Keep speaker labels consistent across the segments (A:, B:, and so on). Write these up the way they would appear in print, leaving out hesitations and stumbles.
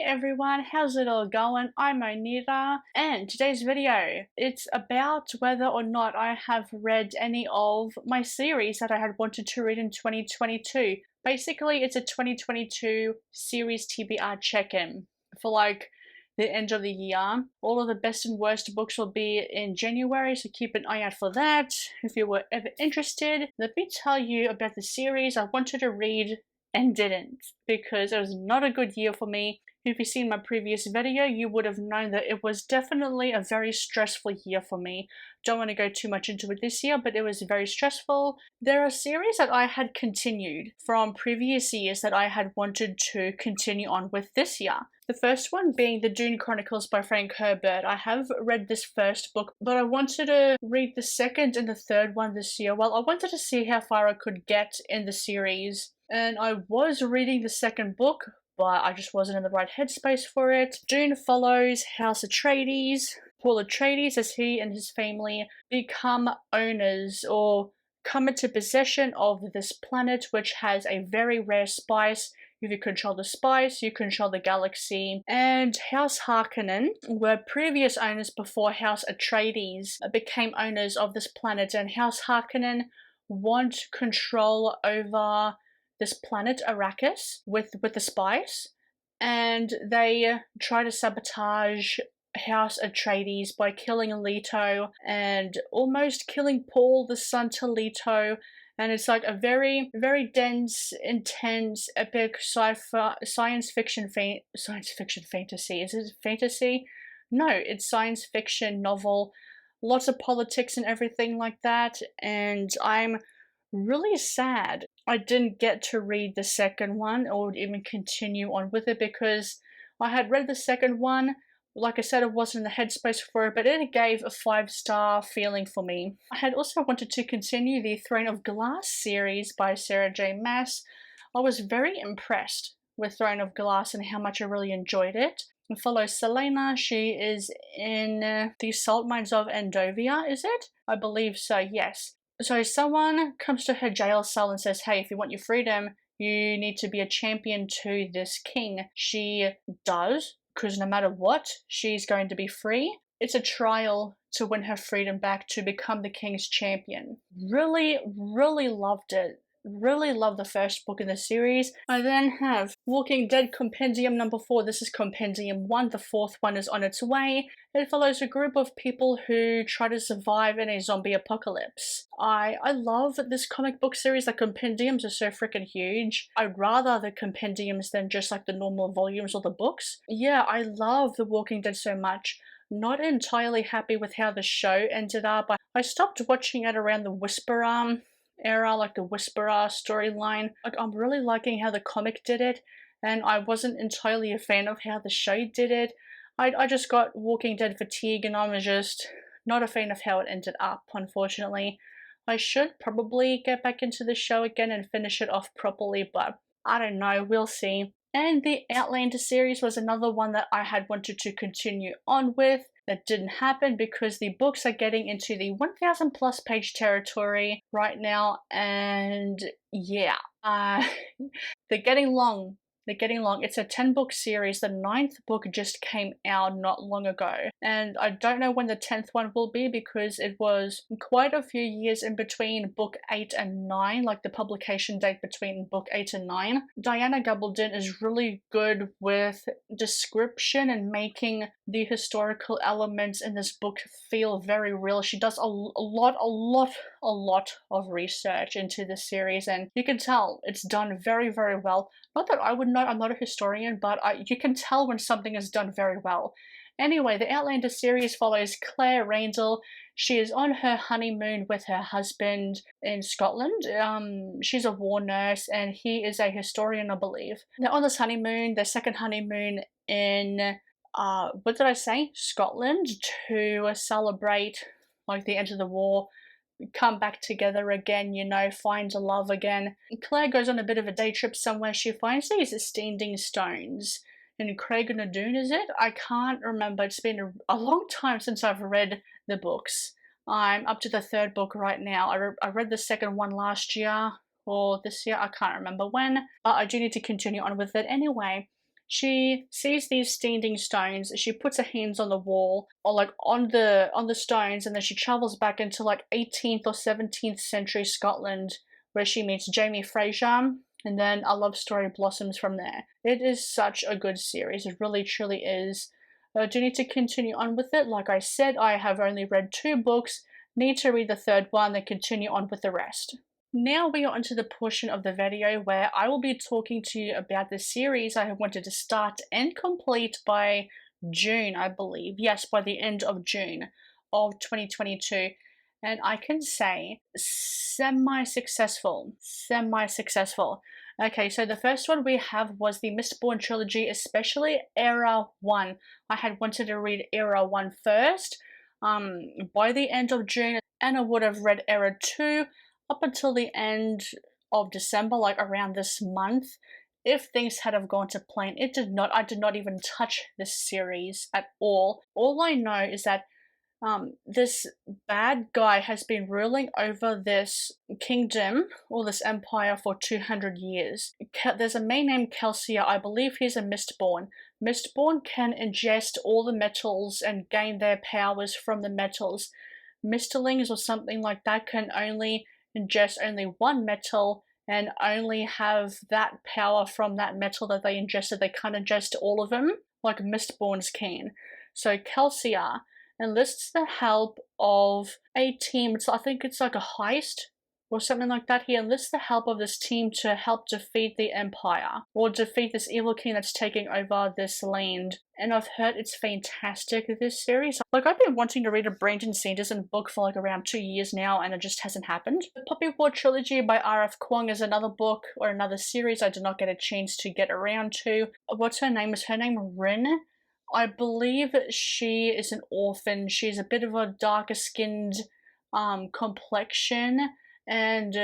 A: everyone, how's it all going? I'm Onita, and today's video, it's about whether or not I have read any of my series that I had wanted to read in 2022. Basically, it's a 2022 series TBR check-in for the end of the year. All of the best and worst books will be in January, so keep an eye out for that. If you were ever interested, let me tell you about the series I wanted to read and didn't, because it was not a good year for me. If you've seen my previous video, you would have known that it was definitely a very stressful year for me. Don't want to go too much into it this year, but it was very stressful. There are series that I had continued from previous years that I had wanted to continue on with this year. The first one being the Dune Chronicles by Frank Herbert. I have read this first book, but I wanted to read the second and the third one this year. Well, I wanted to see how far I could get in the series. And I was reading the second book, but I just wasn't in the right headspace for it. Dune follows House Atreides. Paul Atreides, as he and his family become owners or come into possession of this planet, which has a very rare spice. If you control the spice, you control the galaxy. And House Harkonnen were previous owners before House Atreides became owners of this planet, and House Harkonnen want control over this planet Arrakis with the spice, and they try to sabotage House Atreides by killing Leto and almost killing Paul, the son to Leto. And it's like a very, very dense, intense, epic science fiction fantasy. Is it fantasy? No, it's science fiction novel. Lots of politics and everything like that, and I'm really sad I didn't get to read the second one or even continue on with it, because I had read the second one. Like I said, I wasn't in the headspace for it, but it gave a 5-star feeling for me. I had also wanted to continue the Throne of Glass series by Sarah J. Maas. I was very impressed with Throne of Glass and how much I really enjoyed it. It follows Selena. She is in the salt mines of Endovia, is it? I believe so, yes. So someone comes to her jail cell and says, hey, if you want your freedom, you need to be a champion to this king. She does, because no matter what, she's going to be free. It's a trial to win her freedom back to become the king's champion. Really, really loved it. Really love the first book in the series. I then have Walking Dead Compendium number 4. This is Compendium 1. The fourth one is on its way. It follows a group of people who try to survive in a zombie apocalypse. I love this comic book series. The compendiums are so freaking huge. I'd rather the compendiums than just like the normal volumes or the books. Yeah, I love The Walking Dead so much. Not entirely happy with how the show ended up. I stopped watching it around the Whisperer era, like the Whisperer storyline. Like, I'm really liking how the comic did it, and I wasn't entirely a fan of how the show did it. I just got Walking Dead fatigue, and I'm just not a fan of how it ended up, unfortunately. I should probably get back into the show again and finish it off properly, but I don't know, we'll see. And the Outlander series was another one that I had wanted to continue on with. That didn't happen because the books are getting into the 1,000 plus page territory right now, and yeah, they're getting long. They're getting long. It's a 10-book series. The 9th book just came out not long ago, and I don't know when the 10th one will be because it was quite a few years in between book 8 and 9, like the publication date between book 8 and 9. Diana Gabaldon is really good with description and making the historical elements in this book feel very real. She does a lot of research into this series, and you can tell it's done very, very well. Not that I would know, I'm not a historian, but you can tell when something is done very well. Anyway, the Outlander series follows Claire Randall. She is on her honeymoon with her husband in Scotland. She's a war nurse and he is a historian, I believe. They're on this honeymoon, their second honeymoon in, what did I say? Scotland, to celebrate like the end of the war. Come back together again, you know, find a love again. Claire goes on a bit of a day trip somewhere. She finds these standing stones in Craignadoon, is it? I can't remember. It's been a long time since I've read the books. I'm up to the 3rd book right now. I read the second one last year or this year. I can't remember when, but I do need to continue on with it anyway. She sees these standing stones, she puts her hands on the wall or like on the stones, and then she travels back into like 18th or 17th century Scotland where she meets Jamie Fraser, and then a love story blossoms from there. It is such a good series, it really truly is. I do need to continue on with it. Like I said, I have only read 2 books, need to read the third one, then continue on with the rest. Now we are onto the portion of the video where I will be talking to you about the series I have wanted to start and complete by June, I believe. Yes, by the end of June of 2022. And I can say semi-successful. Semi-successful. Okay, so the first one we have was the Mistborn trilogy, especially Era 1. I had wanted to read Era 1 first by the end of June, and I would have read Era 2 up until the end of December, like around this month, if things had have gone to plan. It did not. I did not even touch this series at all. All I know is that this bad guy has been ruling over this kingdom or this empire for 200 years. There's a man named Kelsier. I believe he's a Mistborn. Mistborn can ingest all the metals and gain their powers from the metals. Misterlings or something like that can only ingest only one metal and only have that power from that metal that they ingested. They can't ingest all of them like Mistborns can. So Kelsier enlists the help of a team. I think it's like a heist or something like that. He enlists the help of this team to help defeat the Empire or defeat this evil king that's taking over this land. And I've heard it's fantastic, this series. Like, I've been wanting to read a Brandon Sanderson book for like around 2 years now, and it just hasn't happened. The Poppy War trilogy by R.F. Kuang is another book or another series I did not get a chance to get around to. What's her name? Is her name Rin? I believe she is an orphan. She's a bit of a darker skinned complexion, and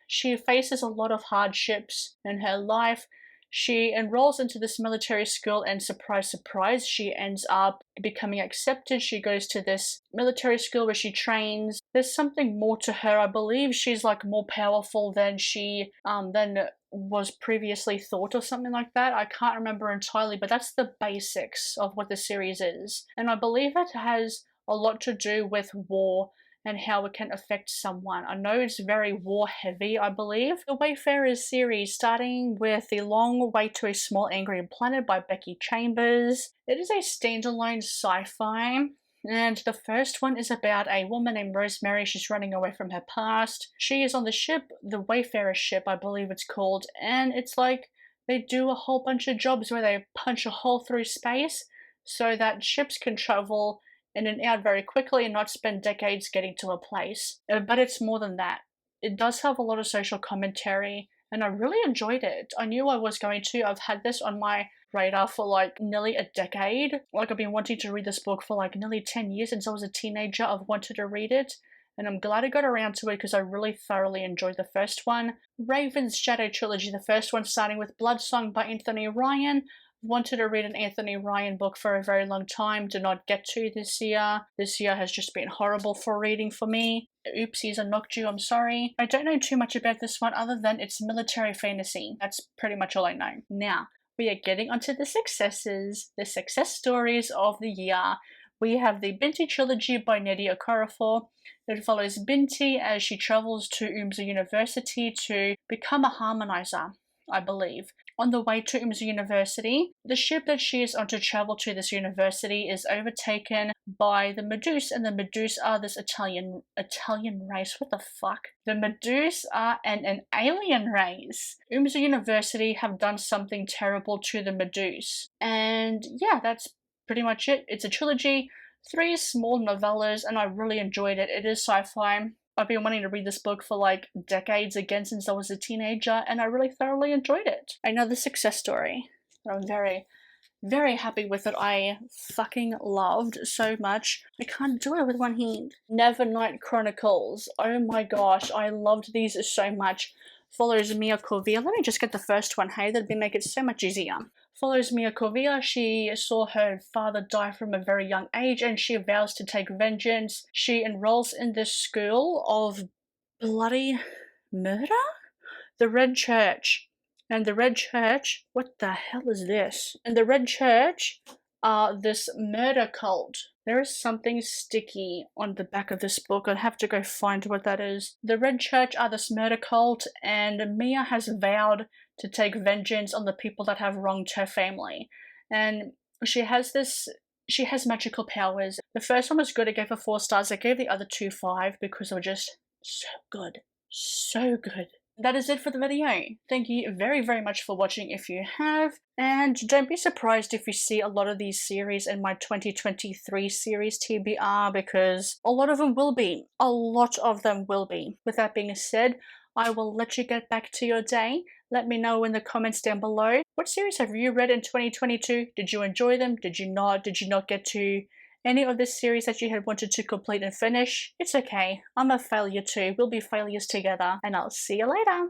A: she faces a lot of hardships in her life. She enrolls into this military school, and surprise, surprise, she ends up becoming accepted. She goes to this military school where she trains. There's something more to her. I believe she's like more powerful than she than was previously thought or something like that. I can't remember entirely, but that's the basics of what the series is. And I believe it has a lot to do with war and how it can affect someone. I know it's very war heavy, I believe. The Wayfarers series, starting with The Long Way to a Small Angry Planet by Becky Chambers. It is a standalone sci-fi. And the first one is about a woman named Rosemary. She's running away from her past. She is on the ship, the Wayfarer ship, I believe it's called. And it's like they do a whole bunch of jobs where they punch a hole through space so that ships can travel in and out very quickly and not spend decades getting to a place. But it's more than that. It does have a lot of social commentary, and I really enjoyed it. I knew I was going to. I've had this on my radar for like nearly a decade. Like, I've been wanting to read this book for like nearly 10 years since I was a teenager. I've wanted to read it, and I'm glad I got around to it because I really thoroughly enjoyed the first one. Raven's Shadow Trilogy, the first one starting with Bloodsong by Anthony Ryan. Wanted to read an Anthony Ryan book for a very long time, did not get to this year. This year has just been horrible for reading for me. Oopsies, I knocked you, I'm sorry. I don't know too much about this one other than it's military fantasy. That's pretty much all I know. Now, we are getting onto the successes, the success stories of the year. We have the Binti trilogy by Nnedi Okorafor. It follows Binti as she travels to UMSA University to become a harmonizer, I believe. On the way to UMSA University, the ship that she is on to travel to this university is overtaken by the Meduse, and the Meduse are this Italian race. What the fuck? The Meduse are an alien race. UMSA University have done something terrible to the Meduse. And yeah, that's pretty much it. It's a trilogy, 3 small novellas, and I really enjoyed it. It is sci-fi. I've been wanting to read this book for like decades again since I was a teenager, and I really thoroughly enjoyed it. Another success story that I'm very, very happy with, that I fucking loved so much. I can't do it with one hand. Nevernight Chronicles. Oh my gosh, I loved these so much. Follows Mia Corvia. Let me just get the first one, hey? That'd make it so much easier. Follows Mia Corvia. She saw her father die from a very young age, and she vows to take vengeance. She enrolls in this school of bloody murder? The Red Church. And the Red Church, what the hell is this? And the Red Church are this murder cult. There is something sticky on the back of this book. I'd have to go find what that is. The Red Church are this murder cult, and Mia has vowed to take vengeance on the people that have wronged her family. And she has magical powers. The first one was good, I gave her 4 stars. I gave the other 2 5 because they were just so good. So good. That is it for the video. Thank you very, very much for watching if you have, and don't be surprised if you see a lot of these series in my 2023 series TBR, because a lot of them will be. A lot of them will be. With that being said, I will let you get back to your day. Let me know in the comments down below. What series have you read in 2022? Did you enjoy them? Did you not? Did you not get to any of this series that you had wanted to complete and finish? It's okay. I'm a failure too. We'll be failures together, and I'll see you later.